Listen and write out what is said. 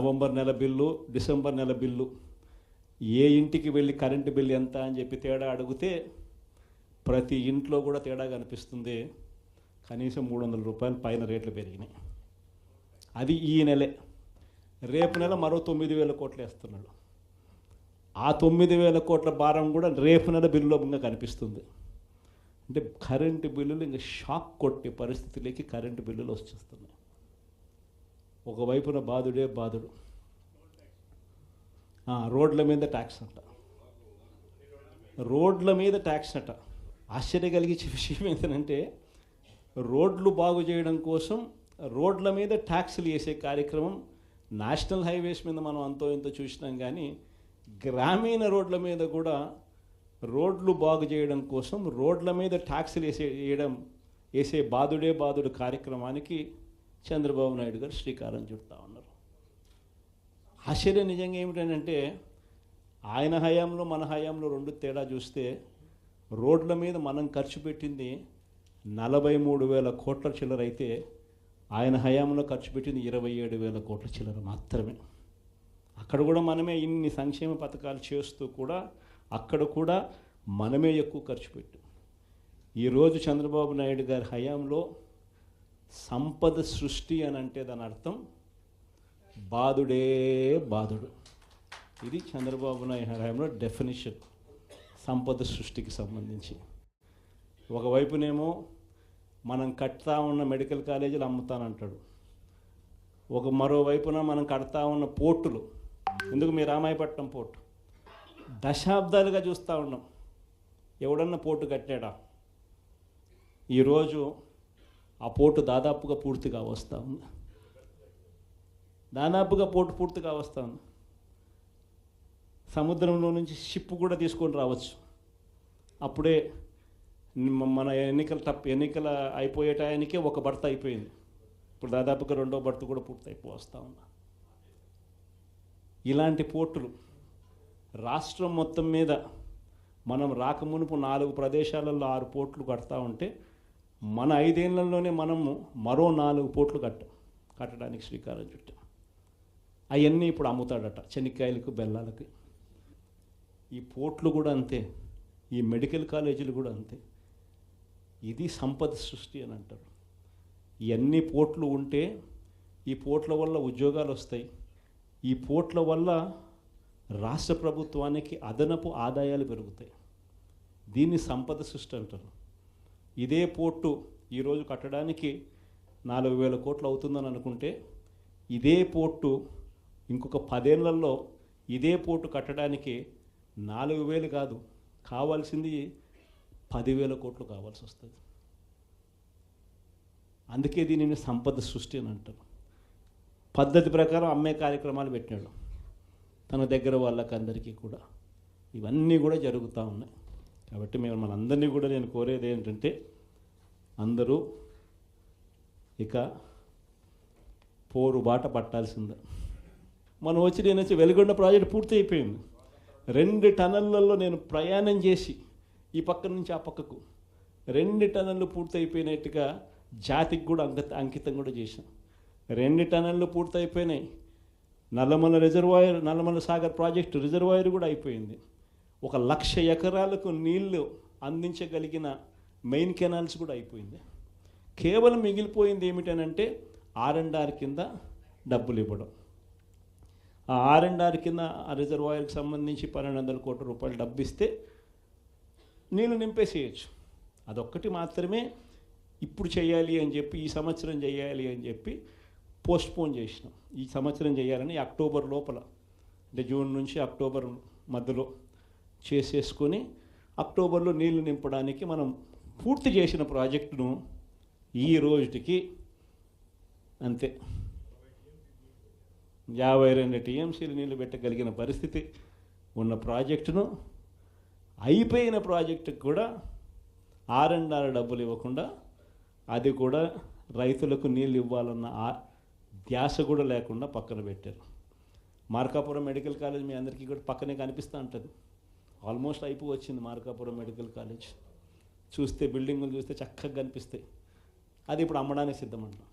November నెల bill, December నెల bill, ఏ ఇంటికి వెళ్ళి కరెంటు బిల్లు ఎంత అని చెప్పి తేడా అడిగితే ప్రతి ఇంట్లో కూడా తేడా కనిపిస్తుంది. కనీసం 300 రూపాయలు పైన రేట్లు పెరిగినాయి. అది ఈ నెలే. రేపు నెల మరో 9,000 కోట్లు వేస్తున్నాడు. ఆ 9,000 కోట్ల భారం కూడా రేపు నెల బిల్లులో ఇంకా కనిపిస్తుంది. అంటే కరెంటు బిల్లులు ఇంకా షాక్ కొట్టే పరిస్థితిలోకి కరెంటు బిల్లులు వచ్చేస్తున్నాయి. ఒకవైపున బాధుడే బాధుడు. రోడ్ల మీద ట్యాక్స్ అంట, రోడ్ల మీద ట్యాక్స్ అంట. ఆశ్చర్య కలిగించే విషయం ఏంటంటే రోడ్లు బాగు చేయడం కోసం రోడ్ల మీద ట్యాక్సులు వేసే కార్యక్రమం నేషనల్ హైవేస్ మీద మనం అంతో ఇంతో చూసినాం. కానీ గ్రామీణ రోడ్ల మీద కూడా రోడ్లు బాగు చేయడం కోసం రోడ్ల మీద ట్యాక్సులు వేసే బాధుడే బాధుడు కార్యక్రమానికి చంద్రబాబు నాయుడు గారు శ్రీకారం చుడతా ఉన్నారు. ఆశ్చర్యం నిజంగా ఏమిటంటే ఆయన హయాంలో మన హయాంలో రెండు తేడా చూస్తే రోడ్ల మీద మనం ఖర్చు పెట్టింది 43,000 కోట్ల చిల్లర అయితే ఆయన హయాంలో ఖర్చు పెట్టింది 27,000 కోట్ల చిల్లర మాత్రమే. అక్కడ కూడా మనమే ఇన్ని సంక్షేమ పథకాలు చేస్తూ కూడా అక్కడ కూడా మనమే ఎక్కువ ఖర్చు పెట్టాం. ఈరోజు చంద్రబాబు నాయుడు గారి హయాంలో సంపద సృష్టి అని అంటే దాని అర్థం బాధుడే బాధుడు. ఇది చంద్రబాబు నాయుడు హయాంలో డెఫినిషన్ సంపద సృష్టికి సంబంధించి. ఒకవైపునేమో మనం కడతా ఉన్న మెడికల్ కాలేజీలు అమ్ముతానంటాడు, మరోవైపున మనం కడతా ఉన్న పోర్టులు, ఎందుకు మీ రామాయపట్నం పోర్టు దశాబ్దాలుగా చూస్తూ ఉన్నాం. ఎవడన్నా పోర్టు కట్టాడా? ఈరోజు ఆ పోర్టు దాదాపుగా పూర్తిగా వస్తూ ఉంది. పోర్టు పూర్తిగా వస్తూ ఉంది. సముద్రంలో నుంచి షిప్ కూడా తీసుకొని రావచ్చు. అప్పుడే మన ఎన్నికల అయిపోయే టయానికే ఒక బర్త అయిపోయింది. ఇప్పుడు దాదాపుగా రెండో బర్త కూడా పూర్తి అయిపోవస్తూ ఉంది. ఇలాంటి పోర్టులు రాష్ట్రం మొత్తం మీద మనం రాకమునుపు 4 ప్రదేశాలలో 6 పోర్టులు కడతా ఉంటే మన 5 ఏళ్లలోనే మనము మరో 4 పోర్టులు కట్టడానికి శ్రీకారం చుట్టాం. అవన్నీ ఇప్పుడు అమ్ముతాడట చెనిక్కాయలకు బెల్లాలకి. ఈ పోర్టులు కూడా అంతే, ఈ మెడికల్ కాలేజీలు కూడా అంతే. ఇది సంపద సృష్టి అని అంటారు. ఇవన్నీ పోర్టులు ఉంటే ఈ పోర్టుల వల్ల ఉద్యోగాలు వస్తాయి. ఈ పోర్టుల వల్ల రాష్ట్ర ప్రభుత్వానికి అదనపు ఆదాయాలు పెరుగుతాయి. దీన్ని సంపద సృష్టి అంటారు. ఇదే పోర్టు ఈరోజు కట్టడానికి 4,000 కోట్లు అవుతుందని అనుకుంటే ఇదే పోర్టు ఇంకొక 10 ఏళ్లలో ఇదే పోర్టు కట్టడానికి 4,000 కాదు, కావాల్సింది 10,000 కోట్లు కావాల్సి వస్తుంది. అందుకే దీనిని సంపద సృష్టి అని అంటారు. పద్ధతి ప్రకారం అమ్మే కార్యక్రమాలు పెట్టినాడు తన దగ్గర వాళ్ళకందరికీ కూడా. ఇవన్నీ కూడా జరుగుతూ ఉన్నాయి. కాబట్టి మనందరినీ కూడా నేను కోరేది ఏంటంటే అందరూ ఇక పోరు బాట పట్టాల్సిందే. నేను వచ్చి వెలుగొండ ప్రాజెక్ట్ పూర్తి అయిపోయింది. 2 టన్నెళ్లలో నేను ప్రయాణం చేసి ఈ పక్క నుంచి ఆ పక్కకు 2 టన్నెళ్ళు పూర్తి అయిపోయినట్టుగా జాతికి కూడా అంకితం కూడా చేశాం. 2 టన్నెళ్ళు పూర్తి అయిపోయినాయి. నల్లమల సాగర్ ప్రాజెక్టు రిజర్వాయర్ కూడా అయిపోయింది. 1,00,000 ఎకరాలకు నీళ్లు అందించగలిగిన మెయిన్ కెనాల్స్ కూడా అయిపోయింది. కేవలం మిగిలిపోయింది ఏమిటనంటే R&R కింద డబ్బులు ఇవ్వడం. ఆ R&R కింద ఆ రిజర్వాయర్కి సంబంధించి 1,200 కోట్ల రూపాయలు డబ్బు ఇస్తే నీళ్ళు నింపేసేయచ్చు. అదొక్కటి మాత్రమే ఇప్పుడు చేయాలి అని చెప్పి, ఈ సంవత్సరం చేయాలి అని చెప్పి పోస్ట్పోన్ చేసినాం. ఈ సంవత్సరం చేయాలని అక్టోబర్ లోపల, అంటే జూన్ నుంచి అక్టోబర్ మధ్యలో చేసేసుకొని అక్టోబర్లో నీళ్లు నింపడానికి మనం పూర్తి చేసిన ప్రాజెక్టును ఈ రోజుకి అంతే 52 టీఎంసీలు నీళ్లు పెట్టగలిగిన పరిస్థితి ఉన్న ప్రాజెక్టును, అయిపోయిన ప్రాజెక్టుకు కూడా R&R డబ్బులు ఇవ్వకుండా అది కూడా రైతులకు నీళ్ళు ఇవ్వాలన్న ధ్యాస కూడా లేకుండా పక్కన పెట్టారు. మార్కాపురం మెడికల్ కాలేజ్ మీ అందరికీ కూడా పక్కనే కనిపిస్తూ ఉంటుంది. ఆల్మోస్ట్ వచ్చింది మార్కాపురం మెడికల్ కాలేజ్. చూస్తే బిల్డింగులు చూస్తే చక్కగా కనిపిస్తాయి. అది ఇప్పుడు అమ్మడానికి సిద్ధమంటాం.